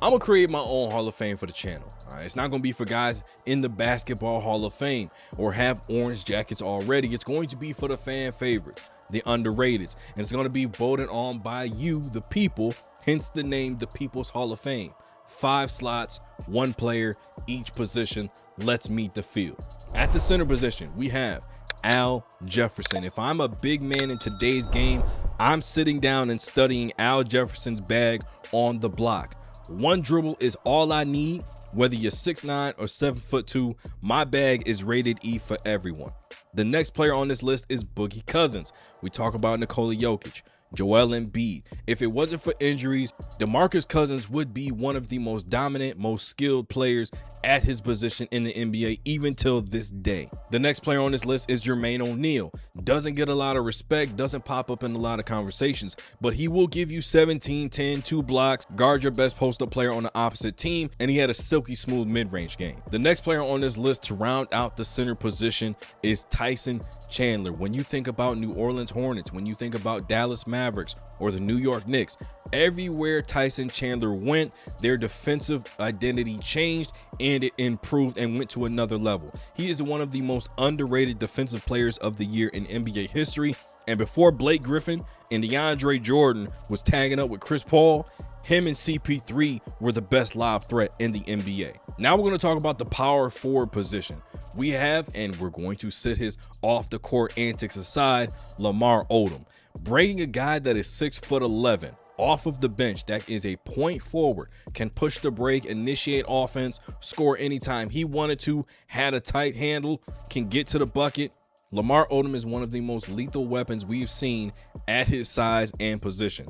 I'm gonna create my own Hall of Fame for the channel. All right, it's not gonna be for guys in the Basketball Hall of Fame or have orange jackets already. It's going to be for the fan favorites, the underrateds, and it's gonna be voted on by you, the people, hence the name, the People's Hall of Fame. 5 slots, 1 player, each position. Let's meet the field. At the center position, we have Al Jefferson. If I'm a big man in today's game, I'm sitting down and studying Al Jefferson's bag on the block. 1 dribble is all I need. Whether you're 6'9" or 7'2", my bag is rated E for everyone. The next player on this list is Boogie Cousins. We talk about Nikola Jokic, Joel Embiid. If it wasn't for injuries, DeMarcus Cousins would be one of the most dominant, most skilled players at his position in the NBA, even till this day. The next player on this list is Jermaine O'Neal. Doesn't get a lot of respect, doesn't pop up in a lot of conversations, but he will give you 17, 10, 2 blocks, guard your best post-up player on the opposite team, and he had a silky smooth mid-range game. The next player on this list to round out the center position is Tyson Chandler. When you think about New Orleans Hornets, when you think about Dallas Mavericks or the New York Knicks, everywhere Tyson Chandler went, their defensive identity changed and it improved and went to another level. He is one of the most underrated defensive players of the year in NBA history. And before Blake Griffin and DeAndre Jordan was tagging up with Chris Paul, him and CP3 were the best lob threat in the NBA. Now we're going to talk about the power forward position. We have, and we're going to sit his off the court antics aside, Lamar Odom. Bringing a guy that is 6'11" off of the bench, that is a point forward, can push the break, initiate offense, score anytime he wanted to, had a tight handle, can get to the bucket. Lamar Odom is one of the most lethal weapons we've seen at his size and position.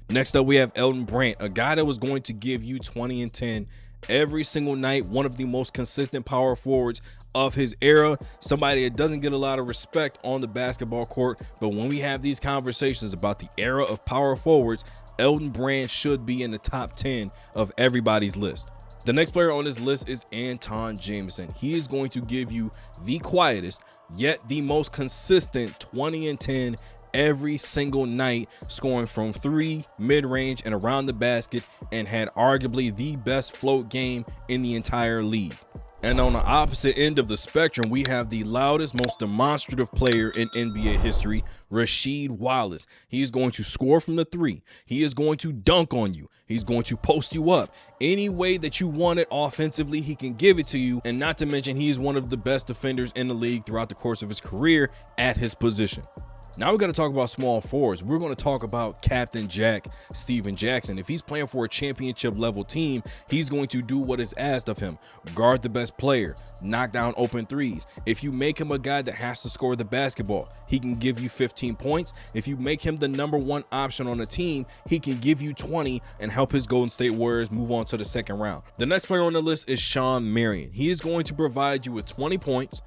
Next up, we have Elton Brand, a guy that was going to give you 20 and 10 every single night, one of the most consistent power forwards of his era, somebody that doesn't get a lot of respect on the basketball court, but when we have these conversations about the era of power forwards, Elton Brand should be in the top 10 of everybody's list. The next player on this list is Anton Jameson. He is going to give you the quietest, yet the most consistent 20 and 10 every single night, scoring from 3, mid-range, and around the basket, and had arguably the best float game in the entire league. And on the opposite end of the spectrum, we have the loudest, most demonstrative player in NBA history, Rasheed Wallace. He is going to score from the 3. He is going to dunk on you. He's going to post you up. Any way that you want it offensively, he can give it to you. And not to mention, he is one of the best defenders in the league throughout the course of his career at his position. Now we got to talk about small forwards. We're going to talk about Captain Jack, Steven Jackson. If he's playing for a championship level team, he's going to do what is asked of him. Guard the best player, knock down open threes. If you make him a guy that has to score the basketball, he can give you 15 points. If you make him the #1 option on the team, he can give you 20 and help his Golden State Warriors move on to the second round. The next player on the list is Shawn Marion. He is going to provide you with 20 points,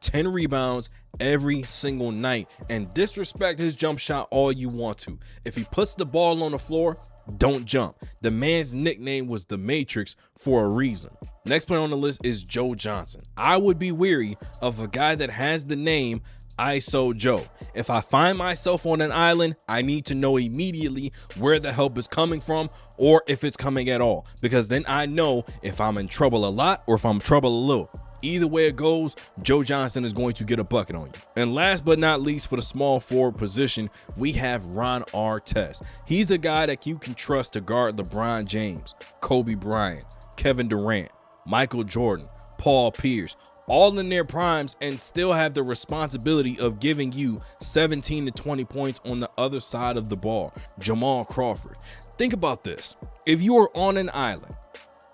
10 rebounds every single night, and disrespect his jump shot all you want to. If he puts the ball on the floor, don't jump. The man's nickname was the Matrix for a reason. Next player on the list is Joe Johnson. I would be weary of a guy that has the name ISO Joe. If I find myself on an island, I need to know immediately where the help is coming from, or if it's coming at all, because then I know if I'm in trouble a lot or if I'm in trouble a little. Either way it goes, Joe Johnson is going to get a bucket on you. And last but not least, for the small forward position, we have Ron Artest. He's a guy that you can trust to guard LeBron James, Kobe Bryant, Kevin Durant, Michael Jordan, Paul Pierce, all in their primes, and still have the responsibility of giving you 17 to 20 points on the other side of the ball. Jamal Crawford. Think about this. If you are on an island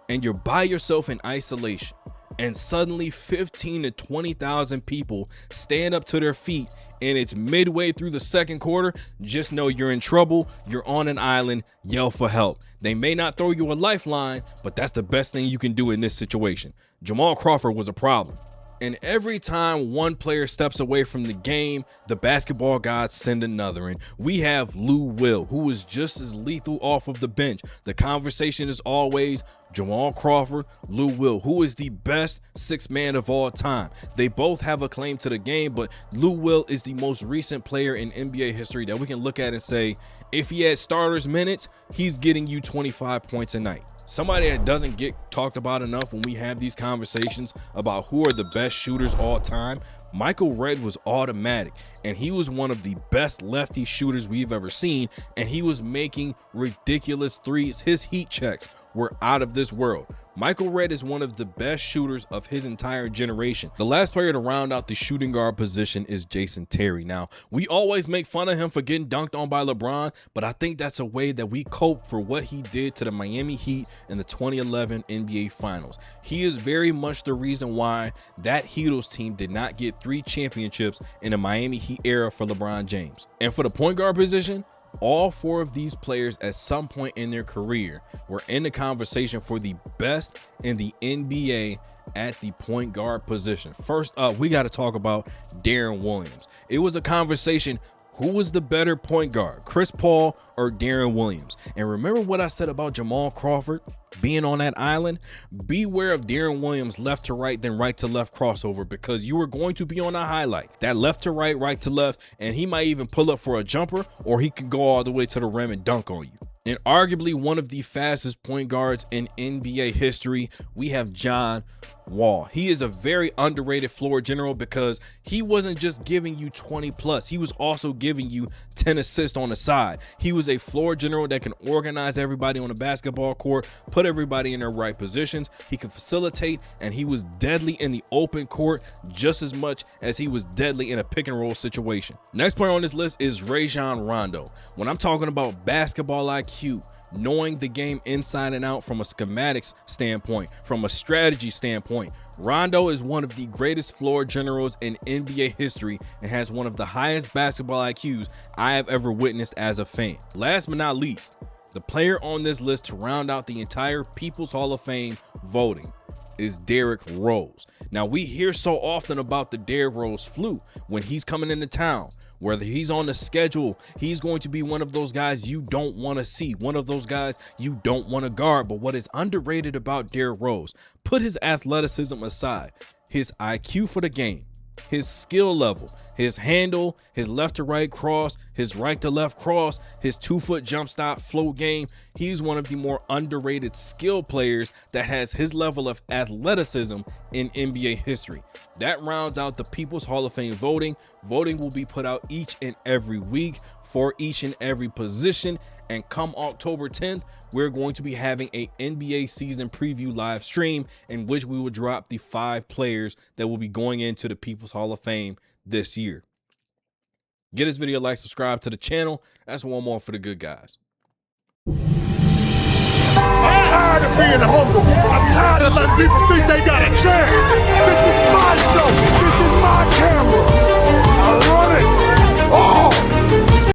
and you're by yourself in isolation, and suddenly 15 to 20,000 people stand up to their feet and it's midway through the second quarter, just know you're in trouble. You're on an island. Yell for help. They may not throw you a lifeline, but that's the best thing you can do in this situation. Jamal Crawford was a problem. And every time one player steps away from the game, the basketball gods send another. And we have Lou Will, who is just as lethal off of the bench. The conversation is always Jamal Crawford, Lou Will, who is the best sixth man of all time. They both have a claim to the game, but Lou Will is the most recent player in NBA history that we can look at and say, if he had starters minutes, he's getting you 25 points a night. Somebody that doesn't get talked about enough when we have these conversations about who are the best shooters all time, Michael Redd was automatic, and he was one of the best lefty shooters we've ever seen, and he was making ridiculous threes. His heat checks were out of this world. Michael Redd is one of the best shooters of his entire generation. The last player to round out the shooting guard position is Jason Terry. Now, we always make fun of him for getting dunked on by LeBron, but I think that's a way that we cope for what he did to the Miami Heat in the 2011 NBA Finals. He is very much the reason why that Heatles team did not get 3 championships in the Miami Heat era for LeBron James. And for the point guard position, all 4 of these players at some point in their career were in the conversation for the best in the NBA at the point guard position. First up, we got to talk about Deron Williams. It was a conversation. Who was the better point guard, Chris Paul or Deron Williams? And remember what I said about Jamal Crawford being on that island? Beware of Deron Williams left to right, then right to left crossover, because you are going to be on a highlight. That left to right, right to left, and he might even pull up for a jumper, or he can go all the way to the rim and dunk on you. And arguably one of the fastest point guards in NBA history, we have John Wall. He is a very underrated floor general because he wasn't just giving you 20 plus, he was also giving you 10 assists on the side. He was a floor general that can organize everybody on the basketball court, put everybody in their right positions. He could facilitate, and he was deadly in the open court just as much as he was deadly in a pick and roll situation. Next player on this list is Rajon Rondo. When I'm talking about basketball IQ, knowing the game inside and out from a schematics standpoint, from a strategy standpoint, Rondo is one of the greatest floor generals in NBA history and has one of the highest basketball IQs I have ever witnessed as a fan. Last but not least, the player on this list to round out the entire People's Hall of Fame voting is Derrick Rose. Now, we hear so often about the Derrick Rose flu when he's coming into town. Whether he's on the schedule, he's going to be one of those guys you don't want to see, one of those guys you don't want to guard. But what is underrated about Derrick Rose, put his athleticism aside, his IQ for the game, his skill level, his handle, his left to right cross, his right to left cross, his 2-foot jump stop float game. He's one of the more underrated skill players that has his level of athleticism in NBA history. That rounds out the People's Hall of Fame voting. Voting will be put out each and every week for each and every position. And come October 10th, we're going to be having a NBA season preview live stream in which we will drop the 5 players that will be going into the People's Hall of Fame this year. Get this video a like, subscribe to the channel. That's one more for the good guys. I'm tired of being humble. I'm tired of letting people